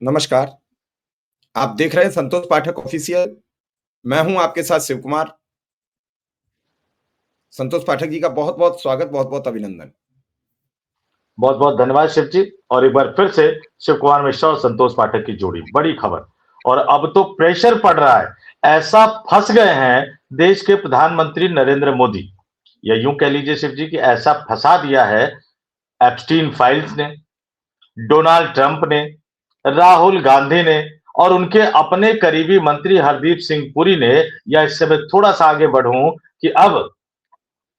नमस्कार, आप देख रहे हैं संतोष पाठक ऑफिशियल। मैं हूं आपके साथ शिव कुमार। संतोष पाठक जी का बहुत-बहुत स्वागत, बहुत-बहुत अभिनंदन। बहुत बहुत धन्यवाद शिव जी। और एक बार फिर से शिव कुमार मिश्रा और संतोष पाठक की जोड़ी, बड़ी खबर। और अब तो प्रेशर पड़ रहा है, ऐसा फंस गए हैं देश के प्रधानमंत्री नरेंद्र मोदी, या यूं कह लीजिए शिव जी कि ऐसा फंसा दिया है एप्स्टीन फाइल्स ने, डोनाल्ड ट्रंप ने, राहुल गांधी ने और उनके अपने करीबी मंत्री हरदीप सिंह पुरी ने। या इससे मैं थोड़ा सा आगे बढ़ूं कि अब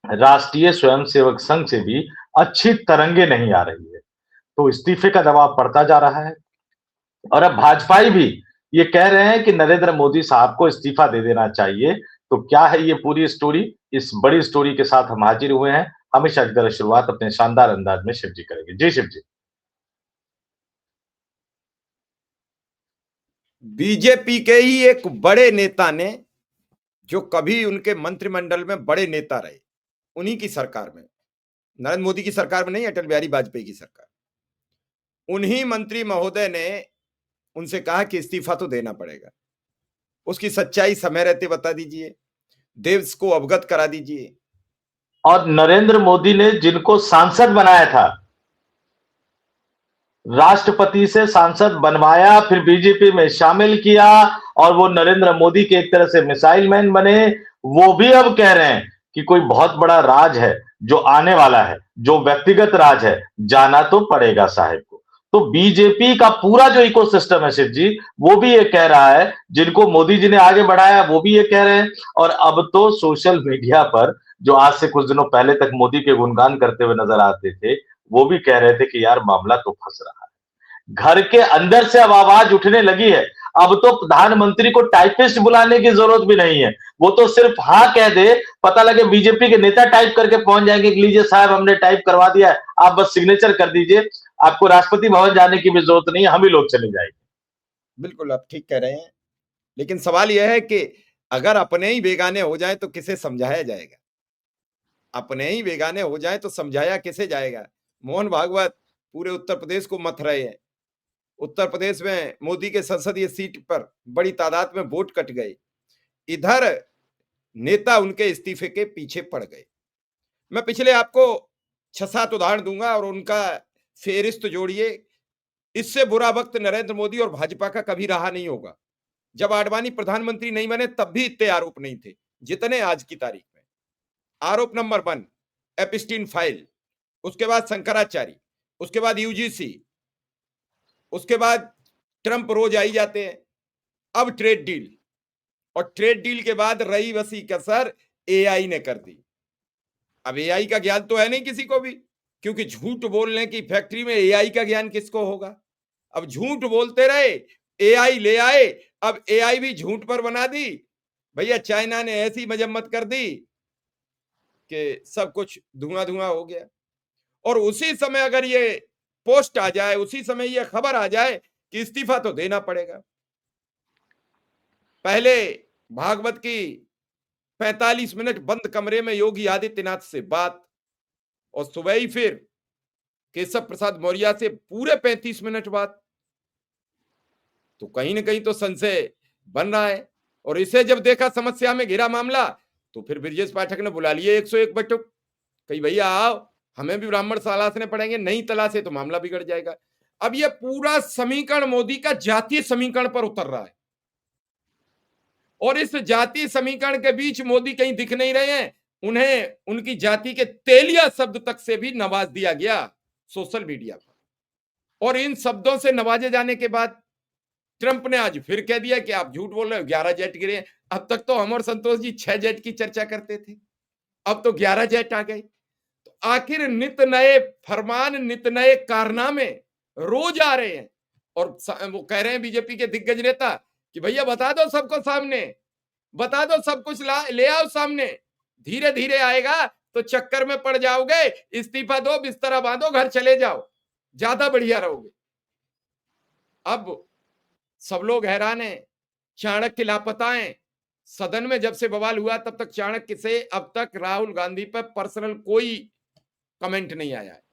राष्ट्रीय स्वयंसेवक संघ से भी अच्छी तरंगे नहीं आ रही है, तो इस्तीफे का दबाव पड़ता जा रहा है। और अब भाजपाई भी ये कह रहे हैं कि नरेंद्र मोदी साहब को इस्तीफा दे देना चाहिए। तो क्या है ये पूरी स्टोरी? इस बड़ी स्टोरी के साथ हम हाजिर हुए हैं। हमेशा की तरह शुरुआत अपने शानदार अंदाज में शिव जी करेंगे। जी शिव जी। बीजेपी के ही एक बड़े नेता ने, जो कभी उनके मंत्रिमंडल में बड़े नेता रहे, उन्हीं की सरकार में, नरेंद्र मोदी की सरकार में नहीं, अटल बिहारी वाजपेयी की सरकार, उन्हीं मंत्री महोदय ने उनसे कहा कि इस्तीफा तो देना पड़ेगा। उसकी सच्चाई समय रहते बता दीजिए, देश को अवगत करा दीजिए। और नरेंद्र मोदी ने जिनको सांसद बनाया था, राष्ट्रपति से सांसद बनवाया, फिर बीजेपी में शामिल किया, और वो नरेंद्र मोदी के एक तरह से मिसाइल मैन बने, वो भी अब कह रहे हैं कि कोई बहुत बड़ा राज है जो आने वाला है, जो व्यक्तिगत राज है, जाना तो पड़ेगा साहेब को। तो बीजेपी का पूरा जो इकोसिस्टम है शिव जी, वो भी ये कह रहा है, जिनको मोदी जी ने आगे बढ़ाया वो भी ये कह रहे हैं। और अब तो सोशल मीडिया पर जो आज से कुछ दिनों पहले तक मोदी के गुणगान करते हुए नजर आते थे, वो भी कह रहे थे कि यार मामला तो फंस रहा है। घर के अंदर से अब आवाज उठने लगी है। अब तो प्रधानमंत्री को टाइपिस्ट बुलाने की जरूरत भी नहीं है, वो तो सिर्फ हाँ कह दे, पता लगे बीजेपी के नेता टाइप करके पहुंच जाएंगे कि लीजिए साहब हमने टाइप करवा दिया है, आप बस सिग्नेचर कर दीजिए, आपको राष्ट्रपति भवन जाने की भी जरूरत नहीं है, हम ही लोग चले जाएंगे। बिल्कुल आप ठीक कह रहे हैं, लेकिन सवाल यह है कि अगर अपने ही बेगाने हो जाए तो किसे समझाया जाएगा? अपने ही बेगाने हो जाए तो समझाया किसे जाएगा? मोहन भागवत पूरे उत्तर प्रदेश को मथ रहे हैं। उत्तर प्रदेश में मोदी के संसदीय सीट पर बड़ी तादाद में वोट कट गए। इधर नेता उनके इस्तीफे के पीछे पड़ गए। मैं पिछले आपको 6-7 उदाहरण दूंगा और उनका फेहरिस्त जोड़िए। इससे बुरा वक्त नरेंद्र मोदी और भाजपा का कभी रहा नहीं होगा। जब आडवाणी प्रधानमंत्री नहीं बने तब भी इतने आरोप नहीं थे जितने आज की तारीख में। आरोप नंबर 1 एपिस्टीन फाइल, उसके बाद शंकराचार्य, उसके बाद यूजीसी, उसके बाद ट्रंप रोज आई जाते हैं, अब ट्रेड डील, और ट्रेड डील के बाद रही बसी कसर एआई ने कर दी। अब एआई का ज्ञान तो है नहीं किसी को भी, क्योंकि झूठ बोलने की फैक्ट्री में एआई का ज्ञान किसको होगा? अब झूठ बोलते रहे, एआई ले आए, अब एआई भी झूठ पर बना दी। भैया चाइना ने ऐसी मजम्मत कर दी कि सब कुछ धुआं धुआं हो गया। और उसी समय अगर ये पोस्ट आ जाए, उसी समय ये खबर आ जाए कि इस्तीफा तो देना पड़ेगा। पहले भागवत की 45 मिनट बंद कमरे में योगी आदित्यनाथ से बात, और सुबह ही फिर केशव प्रसाद मौर्य से पूरे 35 मिनट बात। तो कहीं ना कहीं तो संशय बन रहा है। और इसे जब देखा समस्या में घिरा मामला, तो फिर ब्रजेश पाठक ने बुला लिए 101 बैठक। कही भैया आओ, हमें भी ब्राह्मण तलाशने पड़ेंगे, नहीं तलाशे तो मामला बिगड़ जाएगा। अब यह पूरा समीकरण मोदी का जातीय समीकरण पर उतर रहा है, और इस जातीय समीकरण के बीच मोदी कहीं दिख नहीं रहे हैं। उन्हें उनकी जाति के तेलिया शब्द तक से भी नवाज दिया गया सोशल मीडिया पर। और इन शब्दों से नवाजे जाने के बाद ट्रंप ने आज फिर कह दिया कि आप झूठ बोल रहे हो, 11 जेट गिरे। अब तक तो हम और संतोष जी 6 जेट की चर्चा करते थे, अब तो 11 जेट आ गए। तो आखिर नित नए फरमान, नित नए कारनामे रोज आ रहे हैं। और वो कह रहे हैं बीजेपी के दिग्गज नेता कि भैया बता दो सबको सामने, बता दो सब कुछ ले आओ सामने, धीरे धीरे आएगा तो चक्कर में पड़ जाओगे, इस्तीफा दो, बिस्तरा बांधो, घर चले जाओ, ज्यादा बढ़िया रहोगे। अब सब लोग हैरान हैं, चाणक्य लापता हैं। सदन में जब से बवाल हुआ तब तक चाणक्य से अब तक राहुल गांधी पर पर्सनल कोई कमेंट नहीं आया है।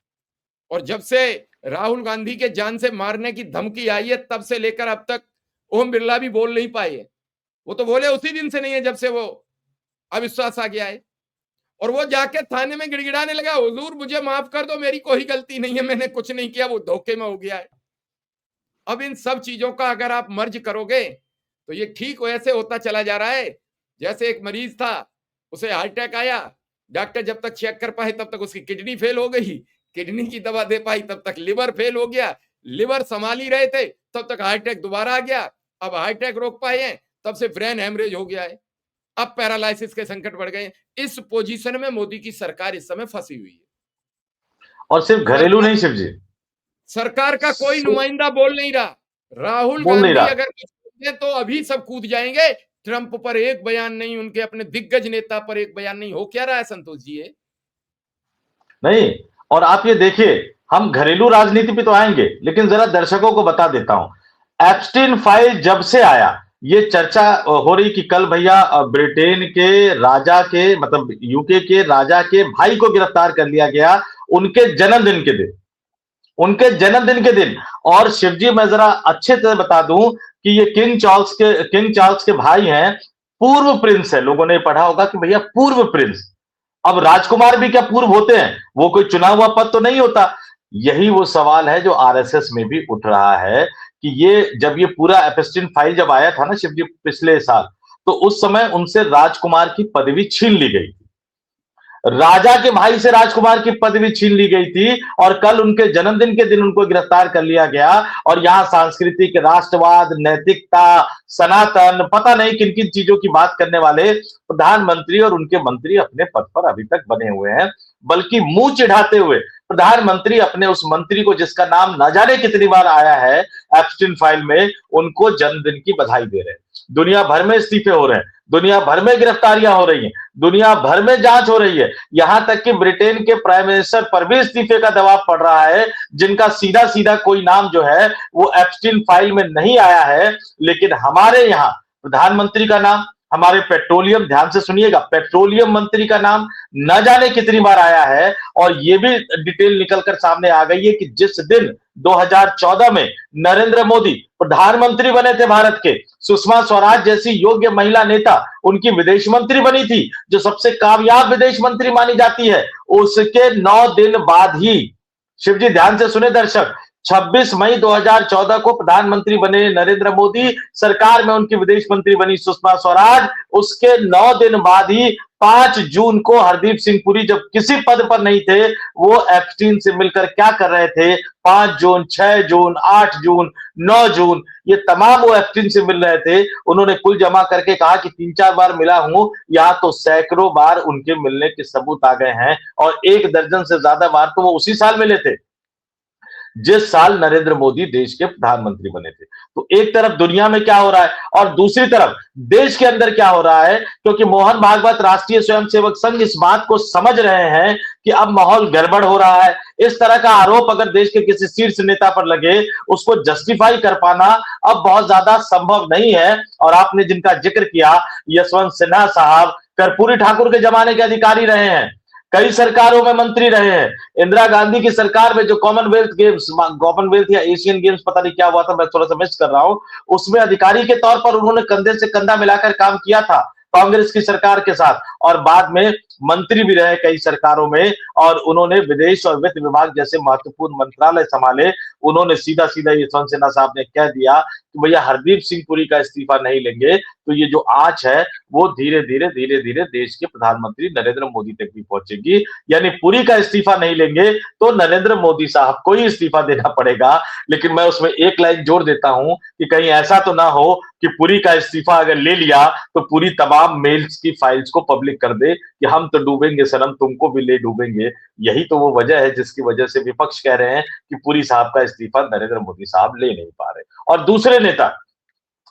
और जब से राहुल गांधी के जान से मारने की धमकी आई है, तब से लेकर अब तक ओम बिरला भी बोल नहीं पाए। वो तो बोले उसी दिन से नहीं है जब से वो अविश्वास आ गया है। और वो जाके थाने में गिड़गिड़ाने लगा, हुजूर मुझे माफ कर दो, मेरी कोई गलती नहीं है, मैंने कुछ नहीं किया, वो धोखे में हो गया है। अब इन सब चीजों का अगर आप मर्ज करोगे तो ये ठीक वैसे होता चला जा रहा है जैसे एक मरीज था, उसे हार्ट अटैक आया, डॉक्टर जब तक चेक कर पाए तब तक उसकी किडनी फेल हो गई, किडनी की दवा दे पाई तब तक लिवर फेल हो गया, लिवर संभाल ही रहे थे तब तक हार्ट अटैक दोबारा आ गया, अब हार्ट अटैक रोक पाए हैं तब से ब्रेन हेमरेज हो गया है, अब पैरालिसिस के संकट बढ़ गए। इस पोजीशन में मोदी की सरकार इस समय फंसी हुई है। और सिर्फ घरेलू नहीं शिव जी, सरकार का कोई नुमाइंदा बोल नहीं रहा। राहुल बोल नहीं गांधी रहा। अगर कुछ बोले तो अभी सब कूद जाएंगे। ट्रंप पर एक बयान नहीं, उनके अपने दिग्गज नेता पर एक बयान नहीं, हो क्या रहा है संतोष जी ये? नहीं, और आप ये देखिए, हम घरेलू राजनीति पे तो आएंगे, लेकिन जरा दर्शकों को बता देता हूं, एप्स्टीन फाइल जब से आया, ये चर्चा हो रही कि कल भैया ब्रिटेन के राजा के, मतलब यूके के राजा के भाई को गिरफ्तार कर लिया गया उनके जन्मदिन के दिन, उनके जन्मदिन के दिन। और शिवजी मैं जरा अच्छे से बता दूं कि ये किंग चार्ल्स के भाई हैं, पूर्व प्रिंस है। लोगों ने पढ़ा होगा कि भैया पूर्व प्रिंस। अब राजकुमार भी क्या पूर्व होते हैं? वो कोई चुना हुआ पद तो नहीं होता। यही वो सवाल है जो आरएसएस में भी उठ रहा है कि ये जब ये पूरा एप्स्टीन फाइल जब आया था ना शिवजी पिछले साल, तो उस समय उनसे राजकुमार की पदवी छीन ली गई, राजा के भाई से राजकुमार की पदवी छीन ली गई थी, और कल उनके जन्मदिन के दिन उनको गिरफ्तार कर लिया गया। और यहां सांस्कृतिक राष्ट्रवाद, नैतिकता, सनातन, पता नहीं किन किन चीजों की बात करने वाले प्रधानमंत्री और उनके मंत्री अपने पद पर अभी तक बने हुए हैं, बल्कि मुंह चिढ़ाते हुए प्रधानमंत्री अपने उस मंत्री को जिसका नाम न जाने कितनी बार आया है एप्स्टीन फाइल में, उनको जन्मदिन की बधाई दे रहे हैं। दुनिया भर में इस्तीफे हो रहे हैं, दुनिया भर में गिरफ्तारियां हो रही हैं, दुनिया भर में जांच हो रही है, यहां तक कि ब्रिटेन के प्राइम मिनिस्टर पर भी इस्तीफे का दबाव पड़ रहा है, जिनका सीधा सीधा कोई नाम जो है वो एप्स्टीन फाइल में नहीं आया है, लेकिन हमारे यहां प्रधानमंत्री का नाम, हमारे पेट्रोलियम, ध्यान से सुनिएगा, पेट्रोलियम मंत्री का नाम न जाने कितनी बार आया है। और ये भी डिटेल निकलकर सामने आ गई है कि जिस दिन 2014 में नरेंद्र मोदी प्रधानमंत्री बने थे भारत के, सुषमा स्वराज जैसी योग्य महिला नेता उनकी विदेश मंत्री बनी थी, जो सबसे कामयाब विदेश मंत्री मानी जाती है, उसके 9 दिन बाद ही, शिवजी ध्यान से सुने दर्शक, 26 मई 2014 को प्रधानमंत्री बने नरेंद्र मोदी, सरकार में उनकी विदेश मंत्री बनी सुषमा स्वराज, उसके 9 दिन बाद ही 5 जून को हरदीप सिंह पुरी जब किसी पद पर नहीं थे, वो एप्स्टीन से मिलकर क्या कर रहे थे? 5 जून, 6 जून, 8 जून, 9 जून, ये तमाम वो एप्स्टीन से मिल रहे थे। उन्होंने कुल जमा करके कहा कि 3-4 बार मिला हूं, यहां तो सैकड़ों बार उनके मिलने के सबूत आ गए हैं, और 1 दर्जन से ज्यादा बार तो वो उसी साल मिले थे जिस साल नरेंद्र मोदी देश के प्रधानमंत्री बने थे। तो एक तरफ दुनिया में क्या हो रहा है और दूसरी तरफ देश के अंदर क्या हो रहा है, क्योंकि मोहन भागवत राष्ट्रीय स्वयंसेवक संघ इस बात को समझ रहे हैं कि अब माहौल गड़बड़ हो रहा है। इस तरह का आरोप अगर देश के किसी शीर्ष नेता पर लगे, उसको जस्टिफाई कर पाना अब बहुत ज्यादा संभव नहीं है। और आपने जिनका जिक्र किया, यशवंत सिन्हा साहब कर्पूरी ठाकुर के जमाने के अधिकारी रहे हैं, कई सरकारों में मंत्री रहे हैं। इंदिरा गांधी की सरकार में जो कॉमनवेल्थ या एशियन गेम्स पता नहीं क्या हुआ था, मैं थोड़ा सा मिस कर रहा हूं, उसमें अधिकारी के तौर पर उन्होंने कंधे से कंधा मिलाकर काम किया था कांग्रेस की सरकार के साथ, और बाद में मंत्री भी रहे कई सरकारों में, और उन्होंने विदेश और वित्त विभाग जैसे महत्वपूर्ण मंत्रालय संभाले। उन्होंने सीधा सीधा यशवंत सिन्हा साहब ने कह दिया कि भैया हरदीप सिंह पुरी का इस्तीफा नहीं लेंगे तो ये जो आंच है वो धीरे धीरे देश के प्रधानमंत्री नरेंद्र मोदी तक भी पहुंचेगी। यानी पुरी का इस्तीफा नहीं लेंगे तो नरेंद्र मोदी साहब को ही इस्तीफा देना पड़ेगा। लेकिन मैं उसमें एक लाइन जोड़ देता हूं कि कहीं ऐसा तो ना हो कि पुरी का इस्तीफा अगर ले लिया तो पूरी तमाम मेल्स की फाइल्स को पब्लिक कर दे कि हम तो डूबेंगे सनम, तुमको भी ले डूबेंगे। यही तो वो वजह है जिसकी वजह से विपक्ष कह रहे हैं कि पुरी साहब का इस्तीफा नरेंद्र मोदी साहब ले नहीं पा रहे। और दूसरे नेता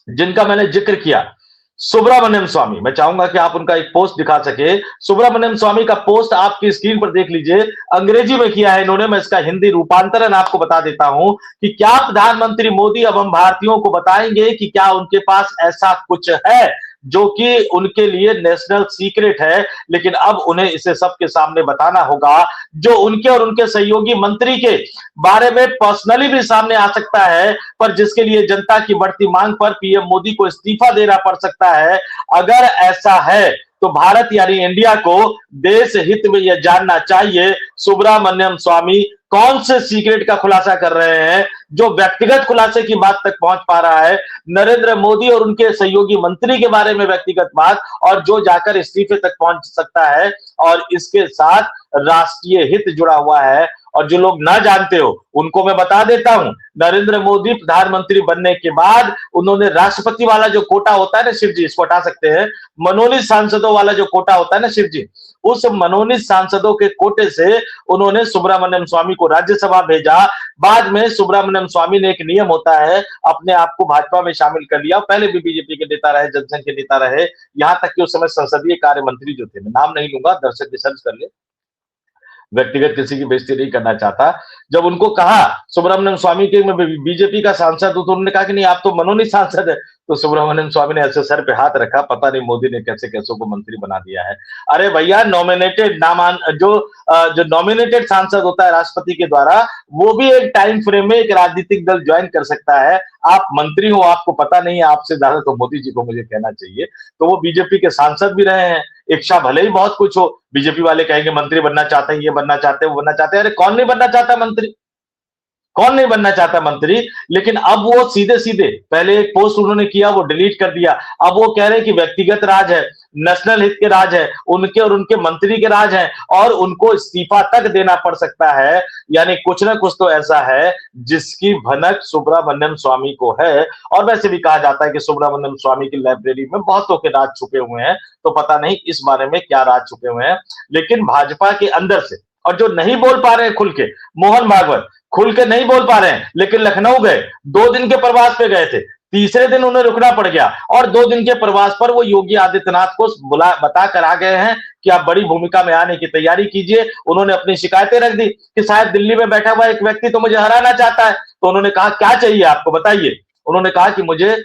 जिनका मैंने जिक्र किया, सुब्रमण्यम स्वामी, मैं चाहूंगा कि आप उनका एक पोस्ट दिखा सके। सुब्रमण्यम स्वामी का पोस्ट आपकी स्क्रीन पर देख लीजिए, अंग्रेजी में किया है इन्होंने, मैं इसका हिंदी रूपांतरण आपको बता देता हूं कि क्या प्रधानमंत्री मोदी अब हम भारतीयों को बताएंगे कि क्या उनके पास ऐसा कुछ है जो कि उनके लिए नेशनल सीक्रेट है, लेकिन अब उन्हें इसे सबके सामने बताना होगा, जो उनके और उनके सहयोगी मंत्री के बारे में पर्सनली भी सामने आ सकता है, पर जिसके लिए जनता की बढ़ती मांग पर पीएम मोदी को इस्तीफा देना पड़ सकता है। अगर ऐसा है तो भारत यानी इंडिया को देश हित में यह जानना चाहिए, सुब्रमण्यम स्वामी कौन से सीक्रेट का खुलासा कर रहे हैं, जो व्यक्तिगत खुलासे की बात तक पहुंच पा रहा है, नरेंद्र मोदी और उनके सहयोगी मंत्री के बारे में व्यक्तिगत बात, और जो जाकर इस्तीफे तक पहुंच सकता है। और इसके साथ राष्ट्रीय हित जुड़ा हुआ है। और जो लोग ना जानते हो उनको मैं बता देता हूं, नरेंद्र मोदी प्रधानमंत्री बनने के बाद उन्होंने राष्ट्रपति वाला जो कोटा होता है ना शिव जी, इसको हटा सकते हैं, मनोनीत सांसदों वाला जो कोटा होता है ना शिव जी, उस मनोनीत सांसदों के कोटे से उन्होंने सुब्रमण्यम स्वामी को राज्यसभा भेजा। बाद में सुब्रमण्यम स्वामी ने, एक नियम होता है, अपने आप को भाजपा में शामिल कर लिया। पहले भी बीजेपी के नेता रहे, जनसंघ के नेता रहे, यहां तक कि उस समय संसदीय कार्य मंत्री जो थे, मैं नाम नहीं लूंगा, दर्शक रिसर्च कर ले, व्यक्तिगत किसी की बेइज्जती नहीं करना चाहता। जब उनको कहा सुब्रमण्यम स्वामी के, मैं बीजेपी का सांसद हूं, तो उन्होंने कहा कि नहीं आप तो मनोनीत सांसद है। तो सुब्रमण्यम स्वामी ने ऐसे सर पे हाथ रखा, पता नहीं मोदी ने कैसे कैसे को मंत्री बना दिया है। अरे भैया, नॉमिनेटेड नामान जो नॉमिनेटेड सांसद होता है राष्ट्रपति के द्वारा, वो भी एक टाइम फ्रेम में एक राजनीतिक दल ज्वाइन कर सकता है। आप मंत्री हो, आपको पता नहीं है, आपसे ज्यादा तो मोदी जी को मुझे कहना चाहिए। तो वो बीजेपी के सांसद भी रहे हैं, इच्छा भले ही बहुत कुछ हो, बीजेपी वाले कहेंगे मंत्री बनना चाहते हैं, ये बनना चाहते हैं, वो बनना चाहते हैं। अरे कौन नहीं बनना चाहता मंत्री, कौन नहीं बनना चाहता मंत्री? लेकिन अब वो सीधे सीधे, पहले एक पोस्ट उन्होंने किया, वो डिलीट कर दिया। अब वो कह रहे हैं कि व्यक्तिगत राज है, नेशनल हित के राज है, उनके और उनके मंत्री के राज है, और उनको इस्तीफा तक देना पड़ सकता है। यानी कुछ ना कुछ तो ऐसा है जिसकी भनक सुब्रमण्यम स्वामी को है। और वैसे भी कहा जाता है कि सुब्रमण्यम स्वामी की लाइब्रेरी में बहुतों के राज छुपे हुए हैं, तो पता नहीं इस बारे में क्या राज छुपे हुए हैं। लेकिन भाजपा के अंदर से, और जो नहीं बोल पा रहे हैं खुल के, मोहन भागवत खुल के नहीं बोल पा रहे हैं, लेकिन लखनऊ गए, 2 दिन के प्रवास पे गए थे, तीसरे दिन उन्हें रुकना पड़ गया, और 2 दिन के प्रवास पर वो योगी आदित्यनाथ को बता कर आ गए हैं कि आप बड़ी भूमिका में आने की तैयारी कीजिए। उन्होंने अपनी शिकायतें रख दी कि शायद दिल्ली में बैठा हुआ एक व्यक्ति तो मुझे हराना चाहता है। तो उन्होंने कहा क्या चाहिए आपको बताइए। उन्होंने कहा कि मुझे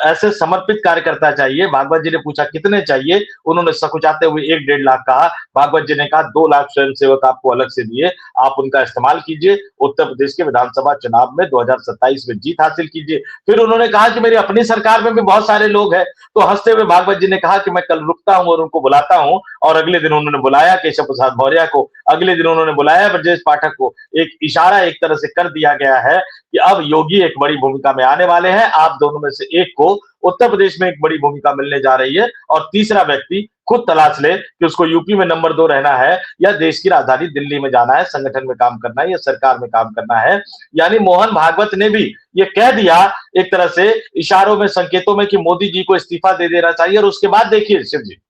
ऐसे समर्पित कार्यकर्ता चाहिए। भागवत जी ने पूछा कितने चाहिए, उन्होंने सकुचाते हुए 1-1.5 लाख कहा। भागवत जी ने कहा 2 लाख स्वयंसेवक आपको अलग से दिए, आप उनका इस्तेमाल कीजिए, उत्तर प्रदेश के विधानसभा चुनाव में 2027 में जीत हासिल कीजिए। फिर उन्होंने कहा कि मेरी अपनी सरकार में भी बहुत सारे लोग हैं। तो हंसते हुए भागवत जी ने कहा कि मैं कल रुकता हूं और उनको बुलाता हूं। और अगले दिन उन्होंने बुलाया केशव प्रसाद मौर्य को, अगले दिन उन्होंने बुलाया ब्रजेश पाठक को। एक इशारा एक तरह से कर दिया गया है कि अब योगी एक बड़ी भूमिका में आने वाले हैं, आप दोनों में से एक को उत्तर प्रदेश में एक बड़ी भूमिका मिलने जा रही है, और तीसरा व्यक्ति खुद तलाश ले कि उसको यूपी में नंबर 2 रहना है, या देश की राजधानी दिल्ली में जाना है, संगठन में काम करना है, या सरकार में काम करना है। यानी मोहन भागवत ने भी ये कह दिया एक तरह से इशारों में, संकेतों में, कि मोदी जी को इस्तीफा दे देना चाहिए। और उसके बाद देखिए शिव जी,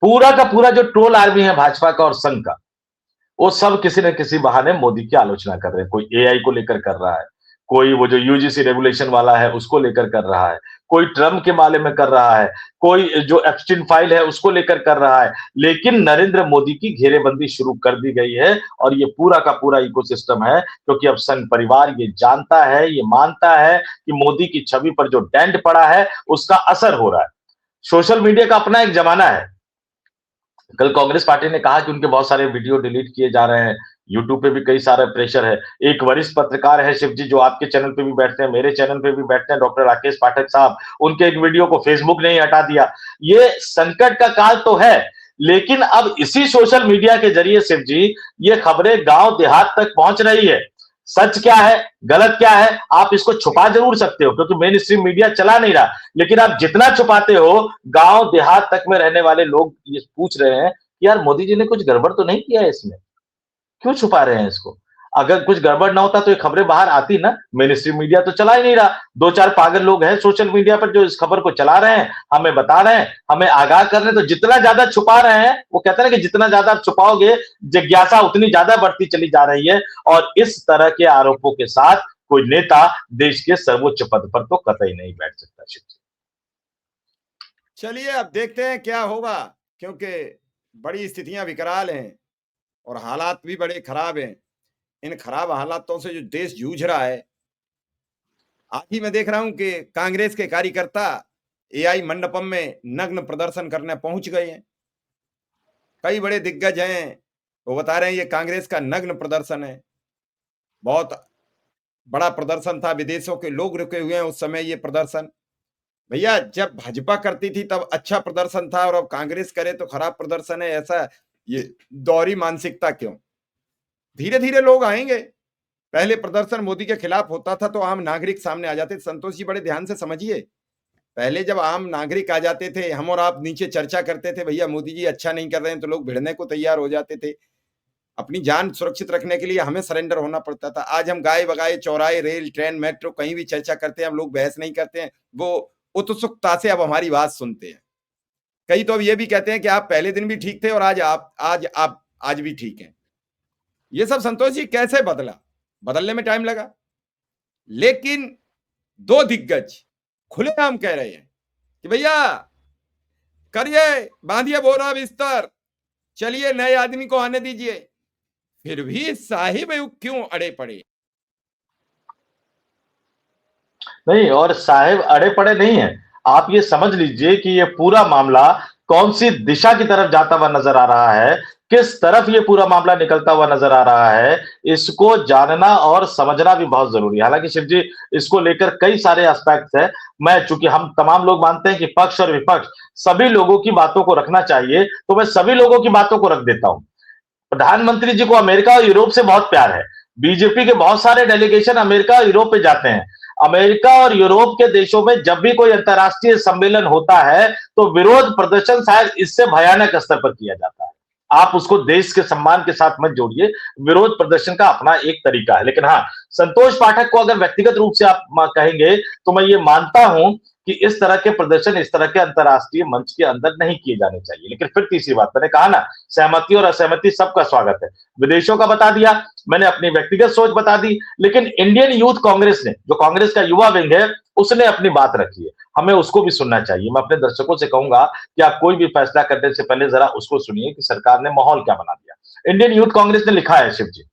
पूरा का पूरा जो ट्रोल आर्मी है भाजपा का और संघ का, वो सब किसी न किसी बहाने मोदी की आलोचना कर रहे हैं। कोई एआई को लेकर कर रहा है, कोई वो जो यूजीसी रेगुलेशन वाला है उसको लेकर कर रहा है, कोई ट्रम्प के बारे में कर रहा है, कोई जो एप्स्टीन फाइल है उसको लेकर कर रहा है। लेकिन नरेंद्र मोदी की घेरेबंदी शुरू कर दी गई है, और ये पूरा का पूरा इकोसिस्टम है, क्योंकि अब संघ परिवार ये जानता है, ये मानता है कि मोदी की छवि पर जो डेंट पड़ा है उसका असर हो रहा है। सोशल मीडिया का अपना एक जमाना है। कल कांग्रेस पार्टी ने कहा कि उनके बहुत सारे वीडियो डिलीट किए जा रहे हैं, यूट्यूब पे भी कई सारा प्रेशर है। एक वरिष्ठ पत्रकार है शिव जी, जो आपके चैनल पे भी बैठते हैं, मेरे चैनल पे भी बैठते हैं, डॉक्टर राकेश पाठक साहब, उनके एक वीडियो को फेसबुक ने ही हटा दिया। ये संकट का काल तो है, लेकिन अब इसी सोशल मीडिया के जरिए शिव जी ये खबरें गांव देहात तक पहुंच रही है। सच क्या है, गलत क्या है, आप इसको छुपा जरूर सकते हो क्योंकि मेन स्ट्रीम मीडिया चला नहीं रहा, लेकिन आप जितना छुपाते हो, गांव देहात तक में रहने वाले लोग ये पूछ रहे हैं कि यार मोदी जी ने कुछ गड़बड़ तो नहीं किया है इसमें, क्यों छुपा रहे हैं इसको? अगर कुछ गड़बड़ ना होता तो ये खबरें बाहर आती ना। मेन स्ट्रीम मीडिया तो चला ही नहीं रहा। 2-4 पागल लोग हैं सोशल मीडिया पर जो इस खबर को चला रहे हैं, हमें बता रहे हैं, हमें आगाह कर रहे हैं। तो जितना ज्यादा छुपा रहे हैं, वो कहते हैं ना कि जितना ज्यादा आप छुपाओगे, जिज्ञासा उतनी ज्यादा बढ़ती चली जा रही है। और इस तरह के आरोपों के साथ कोई नेता देश के सर्वोच्च पद पर तो कतई नहीं बैठ सकता। चलिए अब देखते हैं क्या होगा, क्योंकि बड़ी स्थितियां विकराल हैं और हालात भी बड़े खराब हैं। इन खराब हालातों से जो देश जूझ रहा है, आज ही मैं देख रहा हूं कि कांग्रेस के कार्यकर्ता एआई मंडपम में नग्न प्रदर्शन करने पहुंच गए हैं। कई बड़े दिग्गज हैं, वो बता रहे हैं ये कांग्रेस का नग्न प्रदर्शन है। बहुत बड़ा प्रदर्शन था, विदेशों के लोग रुके हुए हैं उस समय ये प्रदर्शन। भैया जब भाजपा करती थी तब अच्छा प्रदर्शन था और अब कांग्रेस करे तो खराब प्रदर्शन है, ऐसा ये दोहरी मानसिकता क्यों? धीरे धीरे लोग आएंगे। पहले प्रदर्शन मोदी के खिलाफ होता था तो आम नागरिक सामने आ जाते थे। संतोष जी बड़े ध्यान से समझिए, पहले जब आम नागरिक आ जाते थे, हम और आप नीचे चर्चा करते थे भैया मोदी जी अच्छा नहीं कर रहे हैं, तो लोग भिड़ने को तैयार हो जाते थे। अपनी जान सुरक्षित रखने के लिए हमें सरेंडर होना पड़ता था। आज हम गाए बगाए चौराहे, रेल, ट्रेन, मेट्रो कहीं भी चर्चा करते हैं, हम लोग बहस नहीं करते हैं, वो उत्सुकता से अब हमारी बात सुनते हैं। कई तो अब ये भी कहते हैं कि आप पहले दिन भी ठीक थे और आप आज भी ठीक हैं। ये सब संतोष जी कैसे बदला? बदलने में टाइम लगा, लेकिन दो दिग्गज खुलेआम कह रहे हैं कि भैया करिए, बांधिए बोरा बिस्तर, चलिए नए आदमी को आने दीजिए। फिर भी साहिब क्यों अड़े पड़े? नहीं, और साहेब अड़े पड़े नहीं है। आप ये समझ लीजिए कि ये पूरा मामला कौन सी दिशा की तरफ जाता हुआ नजर आ रहा है, किस तरफ ये पूरा मामला निकलता हुआ नजर आ रहा है, इसको जानना और समझना भी बहुत जरूरी है। हालांकि शिव जी, इसको लेकर कई सारे एस्पेक्ट्स है। मैं, चूंकि हम तमाम लोग मानते हैं कि पक्ष और विपक्ष सभी लोगों की बातों को रखना चाहिए, तो मैं सभी लोगों की बातों को रख देता हूं। प्रधानमंत्री जी को अमेरिका और यूरोप से बहुत प्यार है। बीजेपी के बहुत सारे डेलीगेशन अमेरिका और यूरोप पे जाते हैं। अमेरिका और यूरोप के देशों में जब भी कोई अंतर्राष्ट्रीय सम्मेलन होता है तो विरोध प्रदर्शन शायद इससे भयानक स्तर पर किया जाता है। आप उसको देश के सम्मान के साथ मत जोड़िए, विरोध प्रदर्शन का अपना एक तरीका है। लेकिन हाँ, संतोष पाठक को अगर व्यक्तिगत रूप से आप कहेंगे तो मैं ये मानता हूं कि इस तरह के प्रदर्शन इस तरह के अंतर्राष्ट्रीय मंच के अंदर नहीं किए जाने चाहिए। लेकिन फिर तीसरी बात, मैंने कहा ना, सहमति और असहमति सबका स्वागत है। विदेशों का बता दिया, मैंने अपनी व्यक्तिगत सोच बता दी, लेकिन इंडियन यूथ कांग्रेस ने, जो कांग्रेस का युवा विंग है, उसने अपनी बात रखी है, हमें उसको भी सुनना चाहिए। मैं अपने दर्शकों से कहूंगा कि आप कोई भी फैसला करने से पहले जरा उसको सुनिए कि सरकार ने माहौल क्या बना दिया। इंडियन यूथ कांग्रेस ने लिखा है, शिव जी,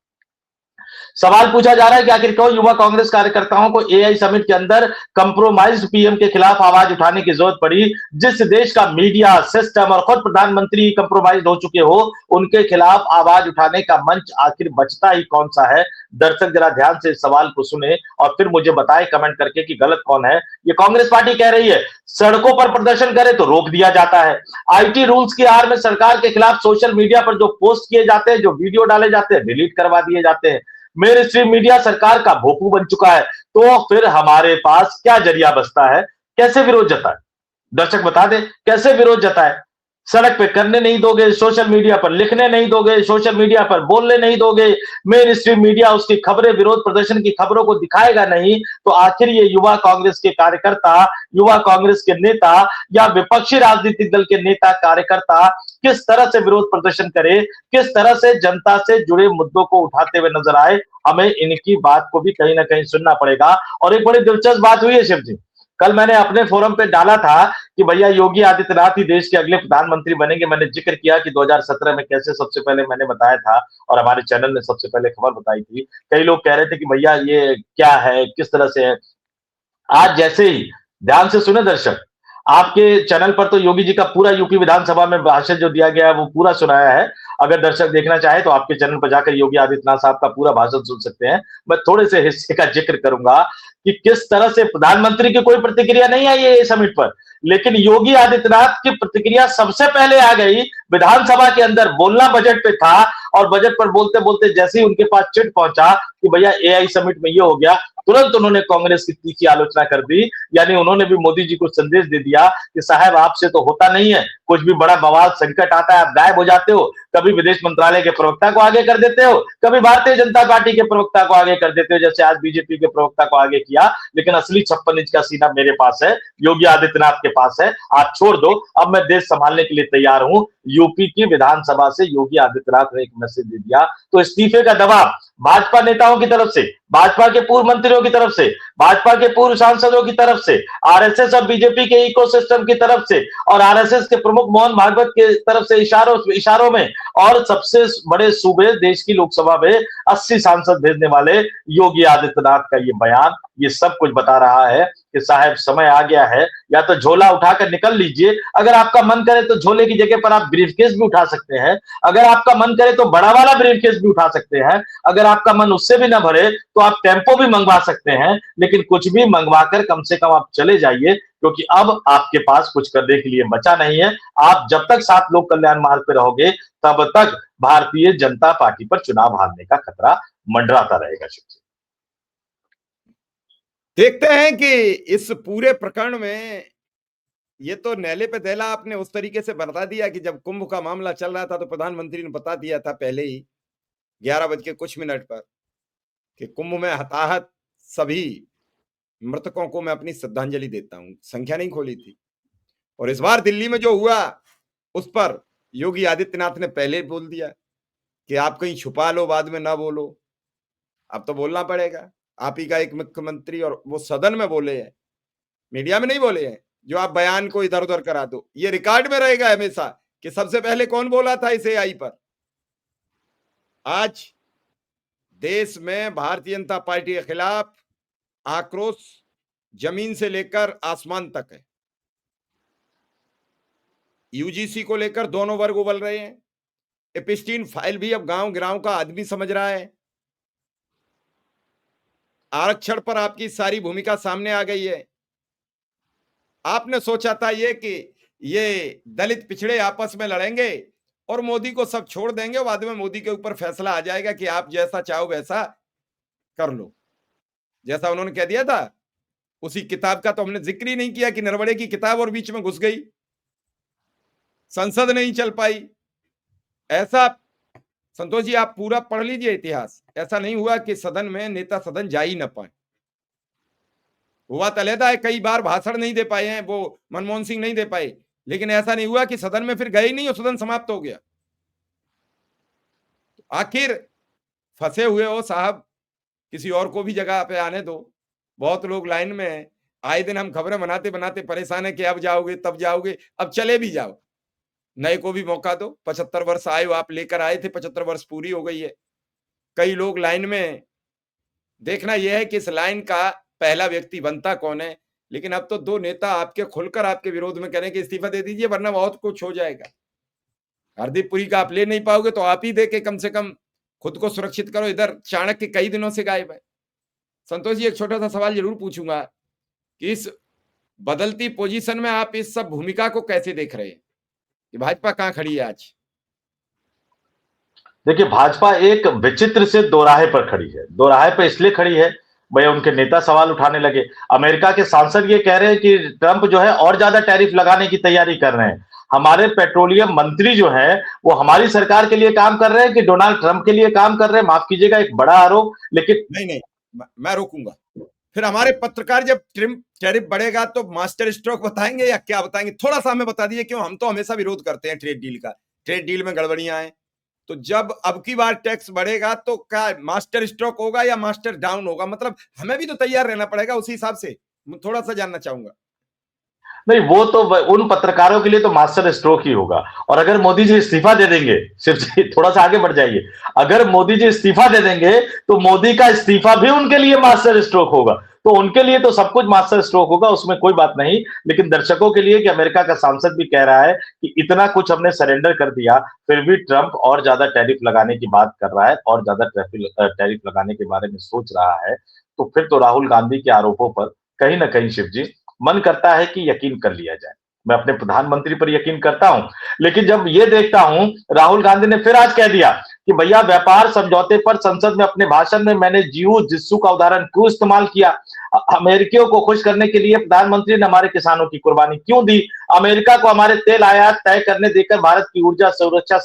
सवाल पूछा जा रहा है कि आखिर क्यों युवा कांग्रेस कार्यकर्ताओं को एआई समिट के अंदर कंप्रोमाइज्ड पीएम के खिलाफ आवाज उठाने की जरूरत पड़ी। जिस देश का मीडिया सिस्टम और खुद प्रधानमंत्री कंप्रोमाइज हो चुके हो, उनके खिलाफ आवाज उठाने का मंच आखिर बचता ही कौन सा है? दर्शक जरा ध्यान से इस सवाल को सुने और फिर मुझे बताएं कमेंट करके कि गलत कौन है। ये कांग्रेस पार्टी कह रही है सड़कों पर प्रदर्शन करे तो रोक दिया जाता है। आईटी रूल्स की आड़ में सरकार के खिलाफ सोशल मीडिया पर जो पोस्ट किए जाते हैं, जो वीडियो डाले जाते हैं, डिलीट करवा दिए जाते हैं। मेन स्ट्रीम मीडिया सरकार का भोंपू बन चुका है। तो फिर हमारे पास क्या जरिया बचता है? कैसे विरोध जताए? दर्शक बता दे, कैसे विरोध जताए? सड़क पे करने नहीं दोगे, सोशल मीडिया पर लिखने नहीं दोगे, सोशल मीडिया पर बोलने नहीं दोगे, मेन स्ट्रीम मीडिया उसकी खबरें, विरोध प्रदर्शन की खबरों को दिखाएगा नहीं, तो आखिर ये युवा कांग्रेस के कार्यकर्ता, युवा कांग्रेस के नेता या विपक्षी राजनीतिक दल के नेता कार्यकर्ता किस तरह से विरोध प्रदर्शन करे, किस तरह से जनता से जुड़े मुद्दों को उठाते हुए नजर आए? हमें इनकी बात को भी कहीं ना कहीं सुनना पड़ेगा। और एक बड़ी दिलचस्प बात हुई है शिव जी, कल मैंने अपने फोरम पे डाला था कि भैया योगी आदित्यनाथ ही देश के अगले प्रधानमंत्री बनेंगे। मैंने जिक्र किया कि 2017 में कैसे सबसे पहले मैंने बताया था और हमारे चैनल ने सबसे पहले खबर बताई थी। कई लोग कह रहे थे कि भैया ये क्या है, किस तरह से है। आज जैसे ही, ध्यान से सुने दर्शक, आपके चैनल पर तो योगी जी का पूरा यूपी विधानसभा में भाषण जो दिया गया है वो पूरा सुनाया है। अगर दर्शक देखना चाहे तो आपके चैनल पर जाकर योगी आदित्यनाथ साहब का पूरा भाषण सुन सकते हैं। मैं थोड़े से हिस्से का जिक्र करूंगा कि किस तरह से प्रधानमंत्री की कोई प्रतिक्रिया नहीं आई है समिट पर, लेकिन योगी आदित्यनाथ की प्रतिक्रिया सबसे पहले आ गई। विधानसभा के अंदर बोलना बजट पे था और बजट पर बोलते बोलते जैसे ही उनके पास चिट पहुंचा कि भैया एआई समिट में ये हो गया, तुरंत उन्होंने कांग्रेस की तीखी आलोचना कर दी। यानी उन्होंने भी मोदी जी को संदेश दे दिया कि साहब आपसे तो होता नहीं है, कुछ भी बड़ा बवाल संकट आता है आप गायब हो जाते हो। कभी विदेश मंत्रालय के प्रवक्ता को आगे कर देते हो, कभी भारतीय जनता पार्टी के प्रवक्ता को आगे कर देते हो, जैसे आज बीजेपी के प्रवक्ता को आगे किया। लेकिन असली 56 इंच का सीना मेरे पास है, योगी आदित्यनाथ के पास है। आप छोड़ दो, अब मैं देश संभालने के लिए तैयार हूं। यूपी की विधानसभा से योगी आदित्यनाथ ने एक मैसेज दे दिया। तो इस्तीफे का दबाव भाजपा नेताओं की तरफ से, भाजपा के पूर्व मंत्रियों की तरफ से, भाजपा के पूर्व सांसदों की तरफ से, आरएसएस और बीजेपी के इकोसिस्टम की तरफ से और आरएसएस के प्रमुख मोहन भागवत के तरफ से इशारों में और सबसे बड़े सूबे देश की लोकसभा में 80 सांसद भेजने वाले योगी आदित्यनाथ का ये बयान, ये सब कुछ बता रहा है कि साहब समय आ गया है, या तो झोला उठाकर निकल लीजिए, अगर आपका मन करे तो झोले की जगह पर आप ब्रीफकेस भी उठा सकते हैं, अगर आपका मन करे तो बड़ा वाला ब्रीफकेस भी उठा सकते हैं, अगर आपका मन उससे भी ना भरे तो आप टेम्पो भी मंगवा सकते हैं, लेकिन कुछ भी मंगवाकर कम से कम आप चले जाइए, क्योंकि अब आपके पास कुछ करने के लिए बचा नहीं है। आप जब तक 7 लोक कल्याण मार्ग पे रहोगे तब तक भारतीय जनता पार्टी पर चुनाव हारने का खतरा मंडराता रहेगा। देखते हैं कि इस पूरे प्रकरण में ये तो नैले पे दहला आपने उस तरीके से बता दिया कि जब कुंभ का मामला चल रहा था तो प्रधानमंत्री ने बता दिया था पहले ही 11 बज के कुछ मिनट पर कि कुंभ में हताहत सभी मृतकों को मैं अपनी श्रद्धांजलि देता हूं। संख्या नहीं खोली थी। और इस बार दिल्ली में जो हुआ उस पर योगी आदित्यनाथ ने पहले बोल दिया कि आप कहीं छुपा लो, बाद में ना बोलो। अब तो बोलना पड़ेगा। आप ही का एक मुख्यमंत्री, और वो सदन में बोले हैं, मीडिया में नहीं बोले हैं, जो आप बयान को इधर उधर करा दो। ये रिकॉर्ड में रहेगा हमेशा कि सबसे पहले कौन बोला था इस एआई पर। आज देश में भारतीय जनता पार्टी के खिलाफ आक्रोश जमीन से लेकर आसमान तक है। यूजीसी को लेकर दोनों वर्ग उबल रहे हैं। एपिस्टीन फाइल भी अब गांव गिराव का आदमी समझ रहा है। आरक्षण पर आपकी सारी भूमिका सामने आ गई है। आपने सोचा था ये कि ये दलित पिछड़े आपस में लड़ेंगे और मोदी को सब छोड़ देंगे, बाद में मोदी के ऊपर फैसला आ जाएगा कि आप जैसा चाहो वैसा कर लो। जैसा उन्होंने कह दिया था, उसी किताब का तो हमने जिक्र ही नहीं किया कि नरवड़े की किताब और बीच में घुस गई, संसद नहीं चल पाई। ऐसा संतोष जी आप पूरा पढ़ लीजिए इतिहास। ऐसा नहीं हुआ कि सदन में नेता सदन जा ही ना पाए। हुआ तलेदा है, कई बार भाषण नहीं दे पाए हैं, वो मनमोहन सिंह नहीं दे पाए, लेकिन ऐसा नहीं हुआ कि सदन में फिर गए ही नहीं और सदन समाप्त हो गया। आखिर फंसे हुए हो साहब, किसी और को भी जगह पे आने दो। बहुत लोग लाइन में, आए दिन हम खबरें बनाते बनाते परेशान है कि अब जाओगे तब जाओगे, अब चले भी जाओ, नए को भी मौका दो। 75 वर्ष आए हो, आप लेकर आए थे, 75 वर्ष पूरी हो गई है। कई लोग लाइन में, देखना यह है कि इस लाइन का पहला व्यक्ति बनता कौन है। लेकिन अब तो 2 नेता आपके खुलकर आपके विरोध में करें कि इस्तीफा दे दीजिए वरना बहुत कुछ हो जाएगा। हरदीप पुरी का आप ले नहीं पाओगे तो आप ही दे के कम से कम खुद को सुरक्षित करो। इधर चाणक्य कई दिनों से गायब है। संतोष जी एक छोटा सा सवाल जरूर पूछूंगा कि इस बदलती पोजीशन में आप इस सब भूमिका को कैसे देख रहे हैं कि भाजपा कहां खड़ी है आज? देखिए, भाजपा एक विचित्र से दोराहे पर खड़ी है। दोराहे पर इसलिए खड़ी है, भैया उनके नेता सवाल उठाने लगे। अमेरिका के सांसद ये कह रहे हैं कि ट्रंप जो है और ज्यादा टैरिफ लगाने की तैयारी कर रहे हैं। हमारे पेट्रोलियम मंत्री जो है वो हमारी सरकार के लिए काम कर रहे हैं कि डोनाल्ड ट्रंप के लिए काम कर रहे हैं? माफ कीजिएगा, एक बड़ा आरोप। लेकिन नहीं, मैं रोकूंगा। फिर हमारे पत्रकार जब टैरिफ बढ़ेगा तो मास्टर स्ट्रोक बताएंगे या क्या बताएंगे? थोड़ा सा हमें बता दीजिए, क्यों हम तो हमेशा विरोध करते हैं ट्रेड डील का। ट्रेड डील में गड़बड़ियां हैं, तो जब अब की बार टैक्स बढ़ेगा तो क्या मास्टर स्ट्रोक होगा या मास्टर डाउन होगा? मतलब हमें भी तो तैयार रहना पड़ेगा उसी हिसाब से। थोड़ा सा जानना चाहूंगा। नहीं, वो तो उन पत्रकारों के लिए तो मास्टर स्ट्रोक ही होगा। और अगर मोदी जी इस्तीफा दे देंगे, सिर्फ थोड़ा सा आगे बढ़ जाइए, अगर मोदी जी इस्तीफा दे देंगे तो मोदी का इस्तीफा भी उनके लिए मास्टर स्ट्रोक होगा। तो उनके लिए तो सब कुछ मास्टर स्ट्रोक होगा, उसमें कोई बात नहीं। लेकिन दर्शकों के लिए कि अमेरिका का सांसद भी कह रहा है कि इतना कुछ हमने सरेंडर कर दिया, फिर भी ट्रंप और ज्यादा टैरिफ लगाने की बात कर रहा है और ज्यादा टैरिफ लगाने के बारे में सोच रहा है, तो फिर तो राहुल गांधी के आरोपों पर कहीं ना कहीं शिव जी मन करता है कि यकीन कर लिया जाए। मैं अपने प्रधानमंत्री पर यकीन करता हूं, लेकिन जब ये देखता हूं, राहुल गांधी ने फिर आज कह दिया कि भैया व्यापार समझौते पर संसद में अपने भाषण में मैंने जीव जिस्सू का उदाहरण क्यों इस्तेमाल किया? अमेरिकियों को खुश करने के लिए प्रधानमंत्री ने हमारे किसानों की कुर्बानी क्यों दी? अमेरिका को हमारे तेल आयात तय करने देकर भारत की ऊर्जा सुरक्षा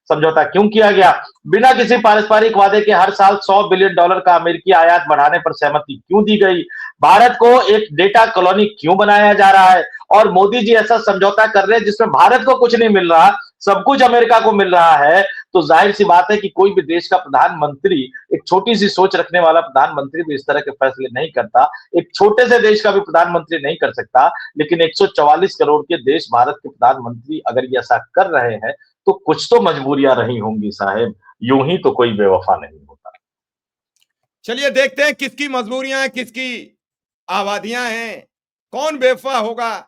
समझौता क्यों किया गया? बिना किसी पारस्परिक वादे के हर साल $100 बिलियन का अमेरिकी आयात बढ़ाने पर सहमति क्यों दी गई? भारत को एक डेटा कॉलोनी क्यों बनाया जा रहा है? और मोदी जी ऐसा समझौता कर रहे हैं जिसमें भारत को कुछ नहीं मिल रहा, सब कुछ अमेरिका को मिल रहा है। तो जाहिर सी बात है कि कोई भी देश का प्रधानमंत्री, एक छोटी सी सोच रखने वाला प्रधानमंत्री भी इस तरह के फैसले नहीं करता। एक छोटे से देश का भी प्रधानमंत्री नहीं कर सकता। लेकिन 144 करोड़ के देश भारत के प्रधानमंत्री अगर ये ऐसा कर रहे हैं तो कुछ तो मजबूरियां रही होंगी साहब, यूं ही तो कोई बेवफा नहीं होता। चलिए देखते हैं किसकी मजबूरियां हैं, किसकी आबादियां हैं, कौन बेवफा होगा,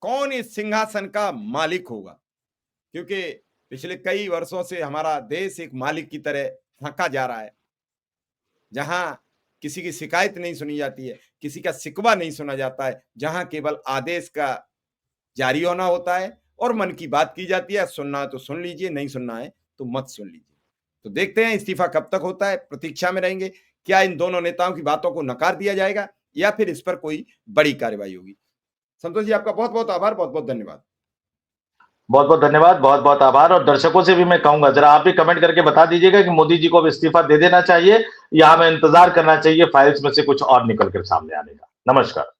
कौन इस सिंहासन का मालिक होगा। क्योंकि पिछले कई वर्षों से हमारा देश एक मालिक की तरह हाँका जा रहा है, जहां किसी की शिकायत नहीं सुनी जाती है, किसी का शिकवा नहीं सुना जाता है, जहां केवल आदेश का जारी होना होता है और मन की बात की जाती है। सुनना है तो सुन लीजिए, नहीं सुनना है तो मत सुन लीजिए। तो देखते हैं इस्तीफा कब तक होता है, प्रतीक्षा में रहेंगे। क्या इन दोनों नेताओं की बातों को नकार दिया जाएगा या फिर इस पर कोई बड़ी कार्रवाई होगी। संतोष जी, आपका बहुत बहुत आभार, बहुत बहुत धन्यवाद। बहुत बहुत धन्यवाद, बहुत बहुत आभार। और दर्शकों से भी मैं कहूंगा, जरा आप भी कमेंट करके बता दीजिएगा कि मोदी जी को अब इस्तीफा दे देना चाहिए या हमें इंतजार करना चाहिए फाइल्स में से कुछ और निकल कर सामने आने का। नमस्कार।